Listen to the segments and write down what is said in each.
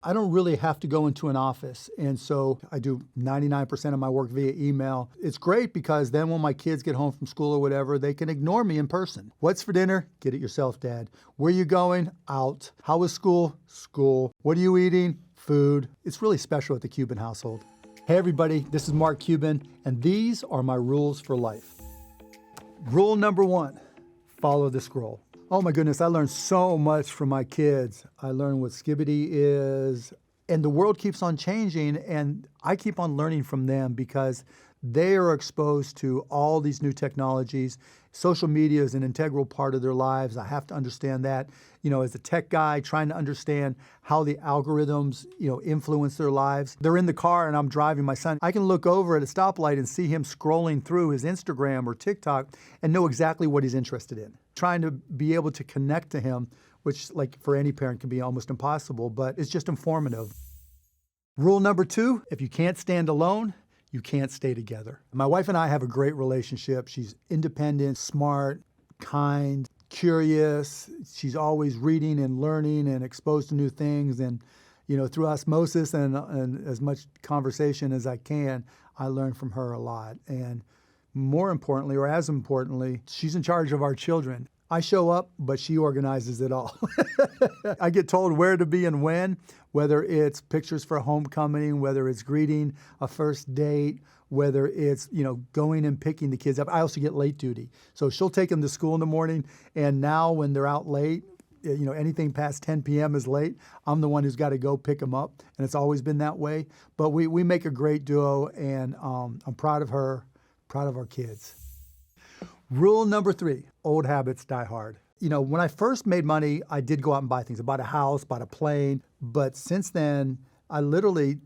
I don't really have to go into an office. And so I do 99% of my work via email. It's great because then when my kids get home from school or whatever, they can ignore me in person. What's for dinner? Get it yourself, Dad. Where you going? Out. How was school? School. What are you eating? Food. It's really special at the Cuban household. Hey everybody, this is Mark Cuban, and these are my rules for life. Rule number 1, follow the scroll. Oh my goodness, I learned so much from my kids. I learned what skibbity is, and the world keeps on changing, and I keep on learning from them because they are exposed to all these new technologies. Social media is an integral part of their lives. I have to understand that. As a tech guy, trying to understand how the algorithms, influence their lives. They're in the car and I'm driving my son. I can look over at a stoplight and see him scrolling through his Instagram or TikTok and know exactly what he's interested in. Trying to be able to connect to him, which like for any parent can be almost impossible, but it's just informative. Rule number 2, if you can't stand alone, you can't stay together. My wife and I have a great relationship. She's independent, smart, kind, curious. She's always reading and learning and exposed to new things. And, through osmosis and as much conversation as I can, I learn from her a lot. And more importantly, or as importantly, she's in charge of our children. I show up, but she organizes it all. I get told where to be and when, whether it's pictures for homecoming, whether it's greeting a first date, whether it's, going and picking the kids up. I also get late duty. So she'll take them to school in the morning, and now when they're out late, anything past 10 p.m. is late. I'm the one who's got to go pick them up, and it's always been that way. But we make a great duo, and I'm proud of her, proud of our kids. Rule number 3, old habits die hard. When I first made money, I did go out and buy things. I bought a house, bought a plane. But since then, I literally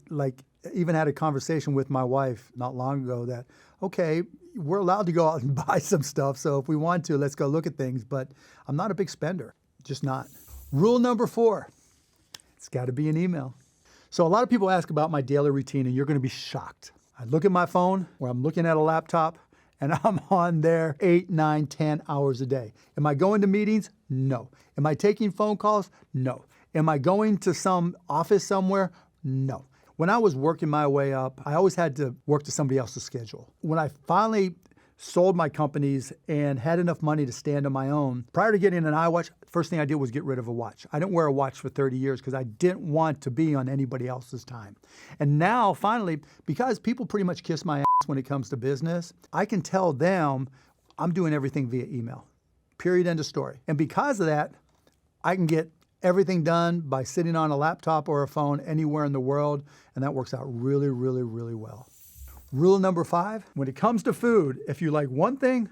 even had a conversation with my wife not long ago that, okay, we're allowed to go out and buy some stuff. So if we want to, let's go look at things. But I'm not a big spender, just not. Rule number 4, it's got to be an email. So a lot of people ask about my daily routine, and you're going to be shocked. I look at my phone, or I'm looking at a laptop, and I'm on there 8, 9, 10 hours a day. Am I going to meetings? No. Am I taking phone calls? No. Am I going to some office somewhere? No. When I was working my way up, I always had to work to somebody else's schedule. When I finally sold my companies and had enough money to stand on my own, prior to getting an iWatch, first thing I did was get rid of a watch. I didn't wear a watch for 30 years because I didn't want to be on anybody else's time. And now, finally, because people pretty much kiss my ass when it comes to business, I can tell them I'm doing everything via email. Period, end of story. And because of that, I can get everything done by sitting on a laptop or a phone anywhere in the world, and that works out really, really, really well. Rule number 5, when it comes to food, if you like one thing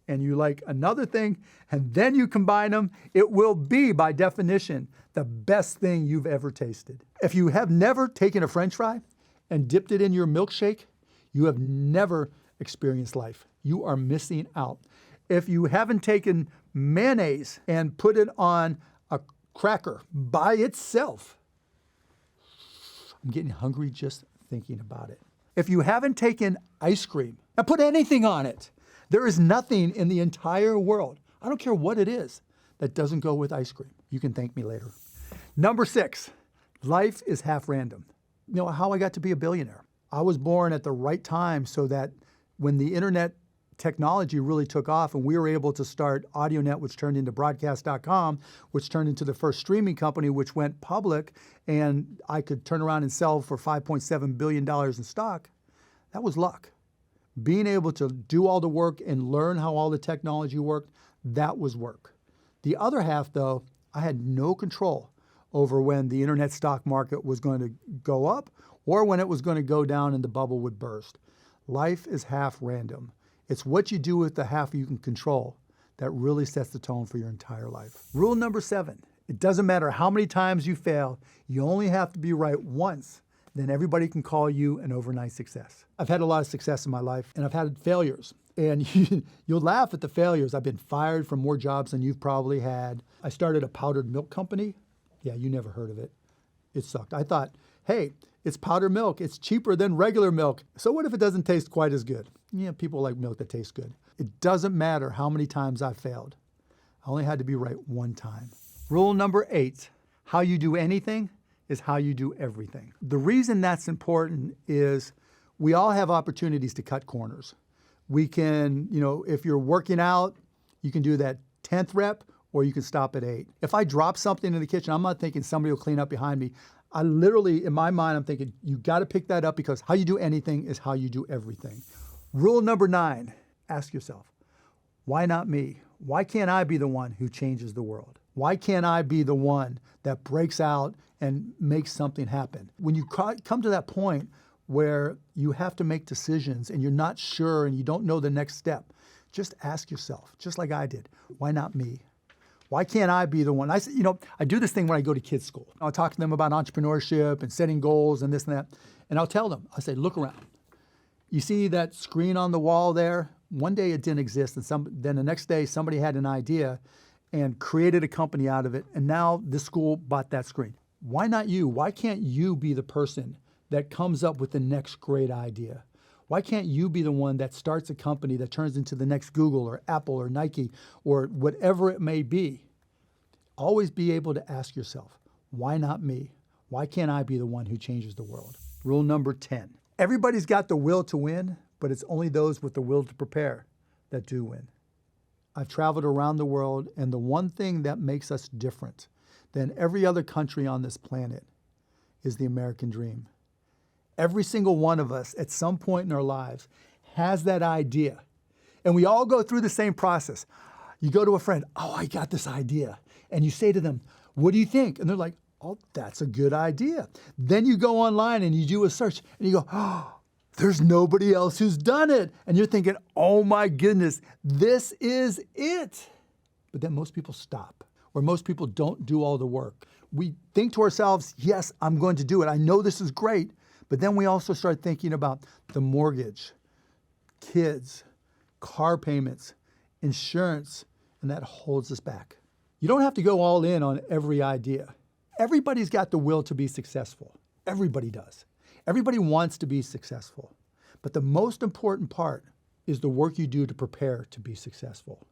and you like another thing, and then you combine them, it will be, by definition, the best thing you've ever tasted. If you have never taken a French fry and dipped it in your milkshake, you have never experienced life. You are missing out. If you haven't taken mayonnaise and put it on a cracker by itself, I'm getting hungry just thinking about it. If you haven't taken ice cream and put anything on it, there is nothing in the entire world, I don't care what it is, that doesn't go with ice cream. You can thank me later. Number 6, life is half random. How I got to be a billionaire. I was born at the right time so that when the internet technology really took off and we were able to start AudioNet, which turned into broadcast.com, which turned into the first streaming company, which went public, and I could turn around and sell for $5.7 billion in stock, that was luck. Being able to do all the work and learn how all the technology worked, that was work. The other half, though, I had no control over when the internet stock market was going to go up or when it was going to go down and the bubble would burst. Life is half random. It's what you do with the half you can control that really sets the tone for your entire life. Rule number 7, it doesn't matter how many times you fail, you only have to be right once, then everybody can call you an overnight success. I've had a lot of success in my life, and I've had failures. And you'll laugh at the failures. I've been fired from more jobs than you've probably had. I started a powdered milk company. Yeah, you never heard of it. It sucked. I thought, hey, it's powdered milk. It's cheaper than regular milk. So what if it doesn't taste quite as good? Yeah, people like milk that tastes good. It doesn't matter how many times I failed. I only had to be right one time. Rule number 8, how you do anything is how you do everything. The reason that's important is we all have opportunities to cut corners. We can, if you're working out, you can do that 10th rep or you can stop at 8. If I drop something in the kitchen, I'm not thinking somebody will clean up behind me. I literally, in my mind, I'm thinking, you got to pick that up because how you do anything is how you do everything. Rule number 9, ask yourself, why not me? Why can't I be the one who changes the world? Why can't I be the one that breaks out and makes something happen? When you come to that point where you have to make decisions and you're not sure and you don't know the next step, just ask yourself, just like I did, why not me? Why can't I be the one? I do this thing when I go to kids' school. I'll talk to them about entrepreneurship and setting goals and this and that. And I'll tell them, I say, look around. You see that screen on the wall there? One day it didn't exist. And then the next day somebody had an idea and created a company out of it. And now the school bought that screen. Why not you? Why can't you be the person that comes up with the next great idea? Why can't you be the one that starts a company that turns into the next Google or Apple or Nike or whatever it may be? Always be able to ask yourself, why not me? Why can't I be the one who changes the world? Rule number 10. Everybody's got the will to win, but it's only those with the will to prepare that do win. I've traveled around the world, and the one thing that makes us different than every other country on this planet is the American dream. Every single one of us at some point in our lives has that idea. And we all go through the same process. You go to a friend, oh, I got this idea. And you say to them, what do you think? And they're like, oh, that's a good idea. Then you go online and you do a search and you go, oh, there's nobody else who's done it. And you're thinking, oh my goodness, this is it. But then most people stop, or most people don't do all the work. We think to ourselves, yes, I'm going to do it. I know this is great. But then we also start thinking about the mortgage, kids, car payments, insurance, and that holds us back. You don't have to go all in on every idea. Everybody's got the will to be successful. Everybody does. Everybody wants to be successful. But the most important part is the work you do to prepare to be successful.